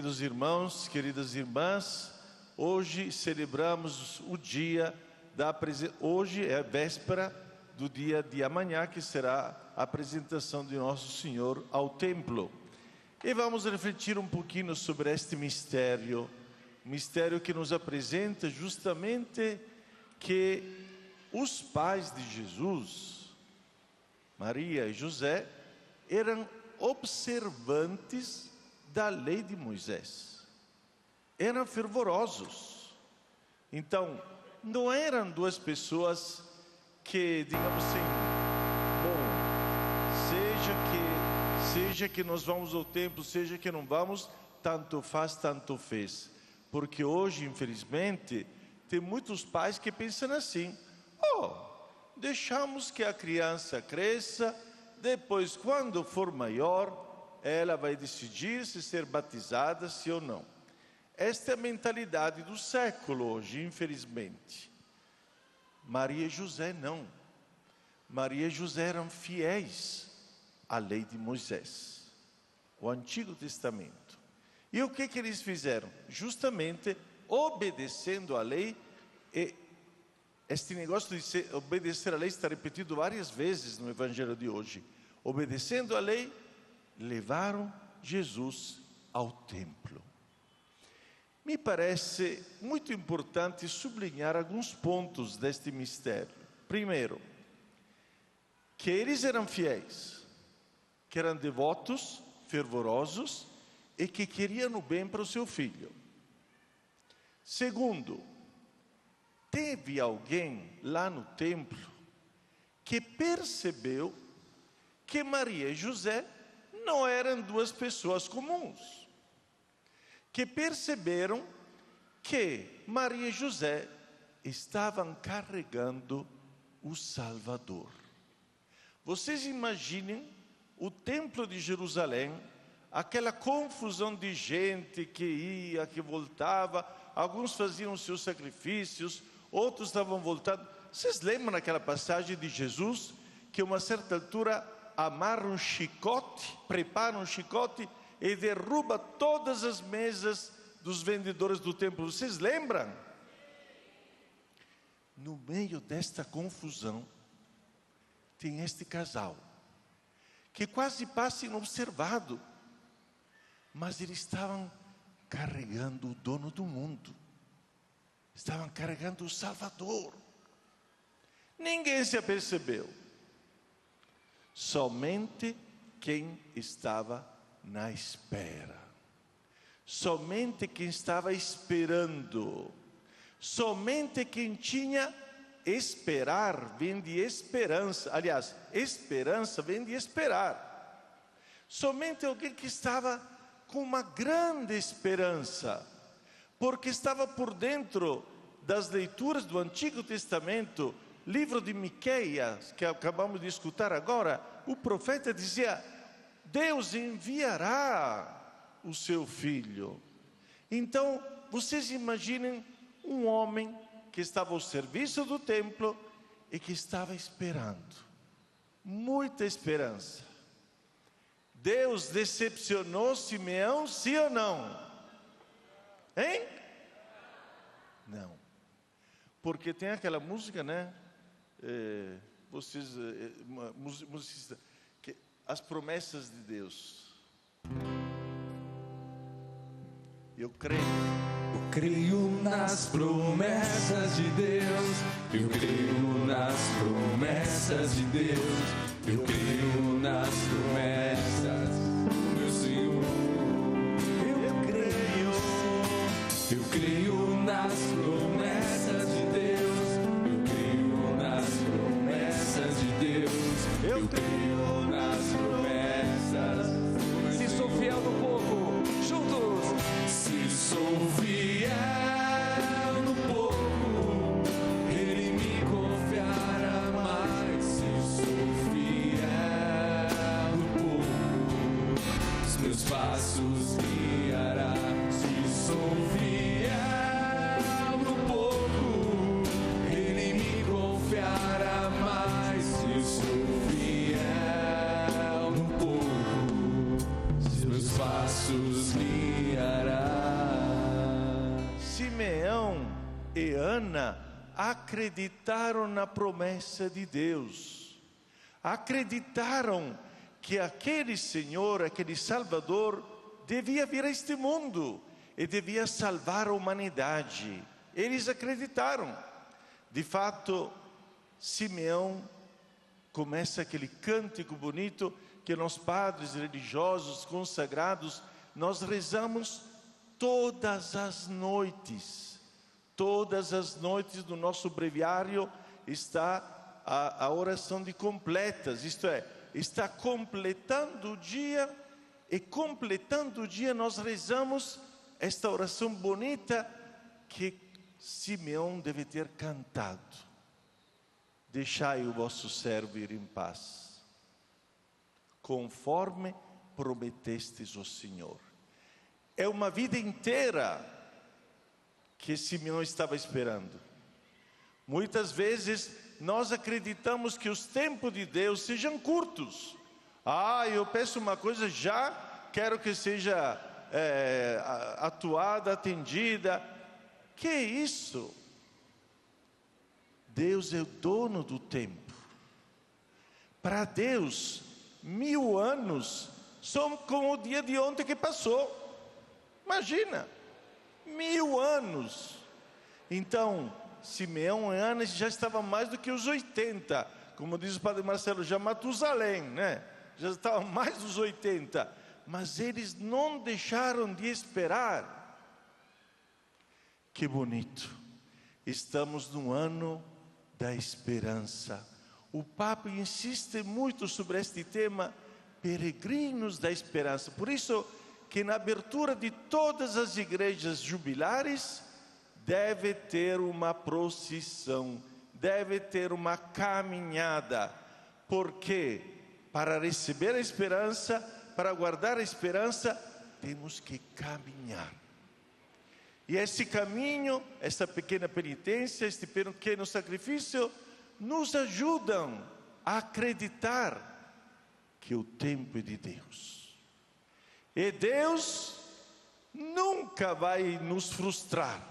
Queridos irmãos, queridas irmãs, hoje celebramos o dia da apresentação. Hoje é a véspera do dia de amanhã, que será a apresentação de Nosso Senhor ao templo. E vamos refletir um pouquinho sobre este mistério que nos apresenta justamente que os pais de Jesus, Maria e José, eram observantes da lei de Moisés, eram fervorosos. Então, não eram duas pessoas que, digamos assim, seja que nós vamos ao templo, seja que não vamos, tanto faz, tanto fez. Porque hoje, infelizmente, tem muitos pais que pensam assim: deixamos que a criança cresça, depois, quando for maior, ela vai decidir se ser batizada, sim ou não. Esta é a mentalidade do século hoje, infelizmente. Maria e José não. Maria e José eram fiéis à lei de Moisés, o Antigo Testamento. E o que eles fizeram? Justamente obedecendo à lei. E este negócio de obedecer à lei está repetido várias vezes no Evangelho de hoje. Obedecendo à lei, levaram Jesus ao templo. Me parece muito importante sublinhar alguns pontos deste mistério. Primeiro, que eles eram fiéis, que eram devotos, fervorosos e que queriam o bem para o seu filho. Segundo, teve alguém lá no templo que percebeu que Maria e José não eram duas pessoas comuns, que perceberam que Maria e José estavam carregando o Salvador. Vocês imaginem o templo de Jerusalém, aquela confusão de gente que ia, que voltava, alguns faziam seus sacrifícios, outros estavam voltando. Vocês lembram daquela passagem de Jesus, que a uma certa altura amarra um chicote, prepara um chicote e derruba todas as mesas dos vendedores do templo? Vocês lembram? No meio desta confusão, tem este casal, que quase passa inobservado, mas eles estavam carregando o dono do mundo, estavam carregando o Salvador. Ninguém se apercebeu, somente quem estava na espera, somente quem estava esperando, somente quem tinha esperar, vem de esperança. Aliás, esperança vem de esperar. Somente alguém que estava com uma grande esperança, porque estava por dentro das leituras do Antigo Testamento, livro de Miqueias, que acabamos de escutar agora. O profeta dizia: Deus enviará o seu filho. Então, vocês imaginem um homem que estava ao serviço do templo e que estava esperando, muita esperança. Deus decepcionou Simeão, sim ou não? Hein? Não. Porque tem aquela música, né? Musicista, que as promessas de Deus. Eu creio nas promessas de Deus. Eu creio nas promessas de Deus. Eu creio nas promessas do meu Senhor. Eu creio nas promessas de Deus. Eu creio nas promessas de Deus. Eu creio nas promessas. Se sou fiel no pouco, juntos. Se sou fiel no pouco, Ele me confiará mais. Se sou fiel no pouco, Simeão e Ana acreditaram na promessa de Deus. Acreditaram que aquele Senhor, aquele Salvador, devia vir a este mundo e devia salvar a humanidade. Eles acreditaram. De fato, Simeão começa aquele cântico bonito que nós padres religiosos consagrados, nós rezamos todas as noites. Todas as noites do nosso breviário está a oração de completas, isto é, está completando o dia, e completando o dia nós rezamos esta oração bonita que Simeão deve ter cantado. Deixai o vosso servo ir em paz, conforme prometestes ao Senhor. É uma vida inteira que Simeão estava esperando. Muitas vezes nós acreditamos que os tempos de Deus sejam curtos. Eu peço uma coisa, já quero que seja atuada, atendida. Que isso? Deus é o dono do tempo. Para Deus, 1000 anos são como o dia de ontem que passou. Imagina, 1000 anos. Então, Simeão e Ana já estavam mais do que os 80. Como diz o padre Marcelo, já Matusalém, né? Já estavam mais dos 80. Mas eles não deixaram de esperar. Que bonito. Estamos no ano da esperança. O Papa insiste muito sobre este tema, peregrinos da esperança. Por isso que na abertura de todas as igrejas jubilares deve ter uma procissão, deve ter uma caminhada, porque para receber a esperança, para guardar a esperança, temos que caminhar. E esse caminho, essa pequena penitência, este pequeno sacrifício, nos ajudam a acreditar que o tempo é de Deus. E Deus nunca vai nos frustrar,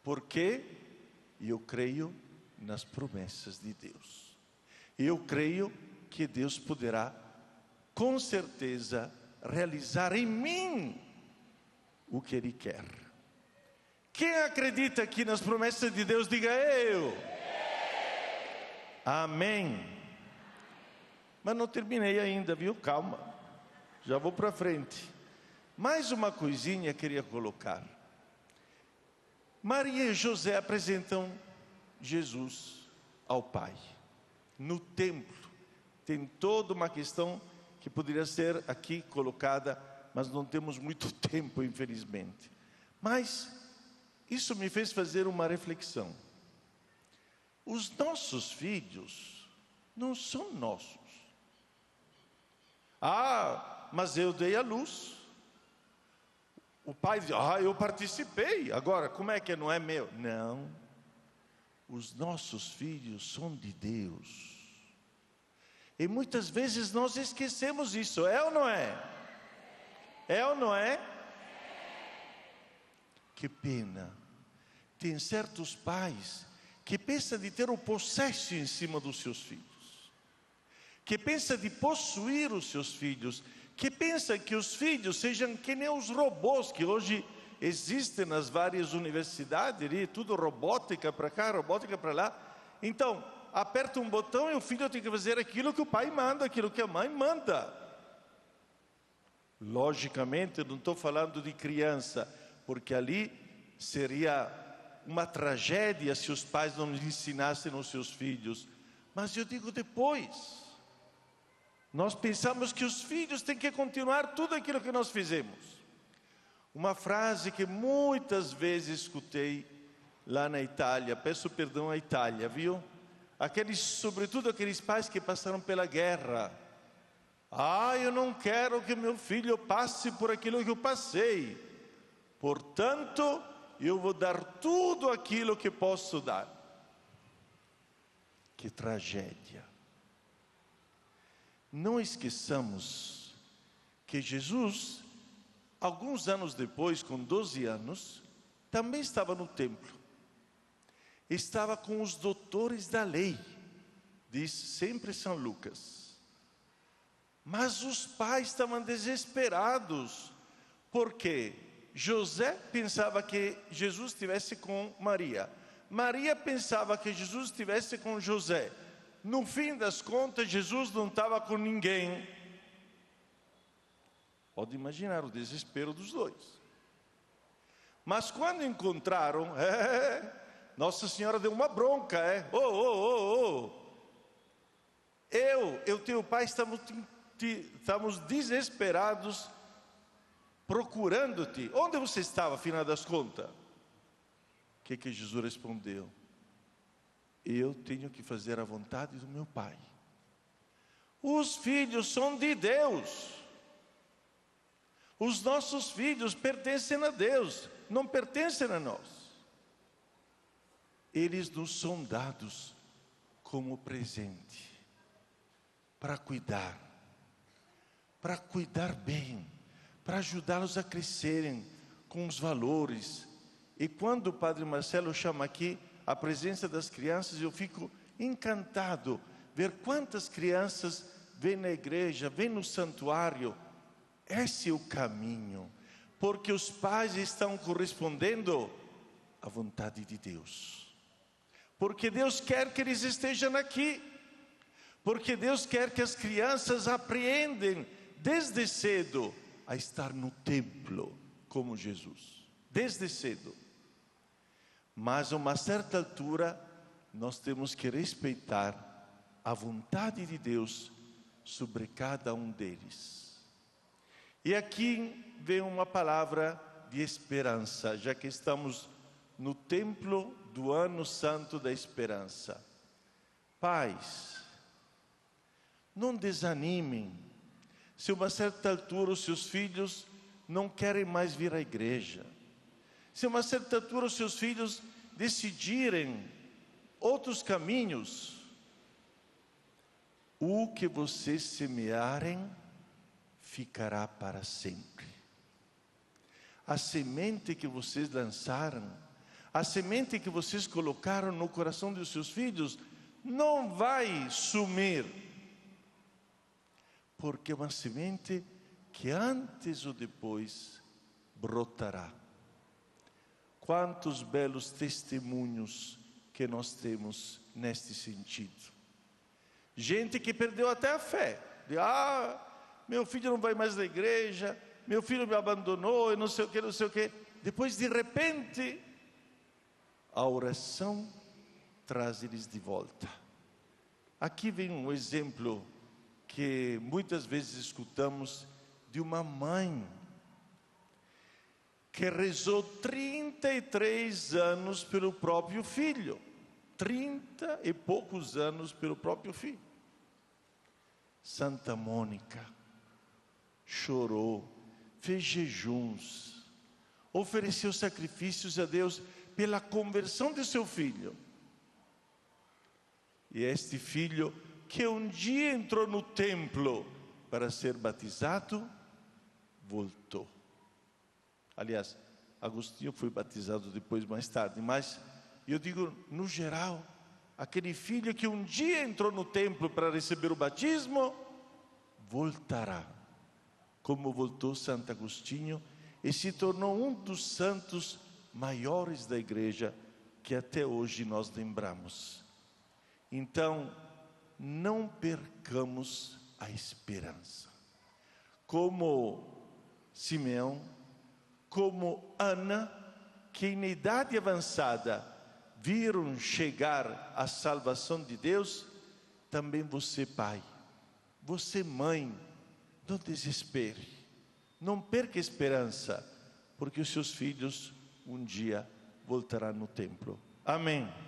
porque eu creio nas promessas de Deus. Eu creio que Deus poderá, com certeza, realizar em mim o que Ele quer. Quem acredita aqui nas promessas de Deus, diga eu. Amém. Mas não terminei ainda, viu? Calma. Já vou para frente. Mais uma coisinha queria colocar. Maria e José apresentam Jesus ao Pai. No templo. Tem toda uma questão que poderia ser aqui colocada, mas não temos muito tempo, infelizmente. Mas isso me fez fazer uma reflexão. Os nossos filhos não são nossos. Mas eu dei a luz. O pai diz, eu participei. Agora, como é que não é meu? Não. Os nossos filhos são de Deus. E muitas vezes nós esquecemos isso. É ou não é? É ou não é? Que pena. Tem certos pais que pensam de ter o possesso em cima dos seus filhos. Que pensam de possuir os seus filhos. Que pensa que os filhos sejam que nem os robôs que hoje existem nas várias universidades, tudo robótica para cá, robótica para lá. Então, aperta um botão e o filho tem que fazer aquilo que o pai manda, aquilo que a mãe manda. Logicamente, eu não estou falando de criança, porque ali seria uma tragédia se os pais não ensinassem aos seus filhos. Mas eu digo depois. Nós pensamos que os filhos têm que continuar tudo aquilo que nós fizemos. Uma frase que muitas vezes escutei lá na Itália, peço perdão à Itália, viu? Sobretudo aqueles pais que passaram pela guerra. Eu não quero que meu filho passe por aquilo que eu passei. Portanto, eu vou dar tudo aquilo que posso dar. Que tragédia. Não esqueçamos que Jesus, alguns anos depois, com 12 anos, também estava no templo. Estava com os doutores da lei, diz sempre São Lucas. Mas os pais estavam desesperados, porque José pensava que Jesus estivesse com Maria. Maria pensava que Jesus estivesse com José. No fim das contas, Jesus não estava com ninguém. Pode imaginar o desespero dos dois. Mas quando encontraram, Nossa Senhora deu uma bronca, Eu e teu pai estamos desesperados procurando-te. Onde você estava, afinal das contas? O que Jesus respondeu? Eu tenho que fazer a vontade do meu Pai. Os filhos são de Deus. Os nossos filhos pertencem a Deus, não pertencem a nós. Eles nos são dados como presente, para cuidar bem, para ajudá-los a crescerem com os valores. E quando o Padre Marcelo chama aqui a presença das crianças, eu fico encantado ver quantas crianças vêm na igreja, vêm no santuário. Esse é o caminho, porque os pais estão correspondendo à vontade de Deus, porque Deus quer que eles estejam aqui, porque Deus quer que as crianças apreendam desde cedo a estar no templo como Jesus, desde cedo. Mas a uma certa altura nós temos que respeitar a vontade de Deus sobre cada um deles. E aqui vem uma palavra de esperança, já que estamos no templo do Ano Santo da Esperança. Pais, não desanimem se a uma certa altura os seus filhos não querem mais vir à igreja. Se a uma certa altura os seus filhos decidirem outros caminhos, o que vocês semearem ficará para sempre. A semente que vocês lançaram, a semente que vocês colocaram no coração dos seus filhos, não vai sumir, porque é uma semente que antes ou depois brotará. Quantos belos testemunhos que nós temos neste sentido. Gente que perdeu até a fé. Meu filho não vai mais na igreja, meu filho me abandonou, e não sei o que, não sei o que. Depois, de repente, a oração traz eles de volta. Aqui vem um exemplo que muitas vezes escutamos de uma mãe que rezou 33 anos pelo próprio filho. 30 e poucos anos pelo próprio filho. Santa Mônica chorou, fez jejuns, ofereceu sacrifícios a Deus pela conversão de seu filho. E este filho, que um dia entrou no templo para ser batizado, voltou. Aliás, Agostinho foi batizado depois, mais tarde, mas eu digo, no geral, aquele filho que um dia entrou no templo para receber o batismo, voltará, como voltou Santo Agostinho, e se tornou um dos santos maiores da igreja, que até hoje nós lembramos. Então, não percamos a esperança. Como Simeão, como Ana, que em idade avançada viram chegar a salvação de Deus, também você, pai, você, mãe, não desespere, não perca a esperança, porque os seus filhos um dia voltarão no templo. Amém.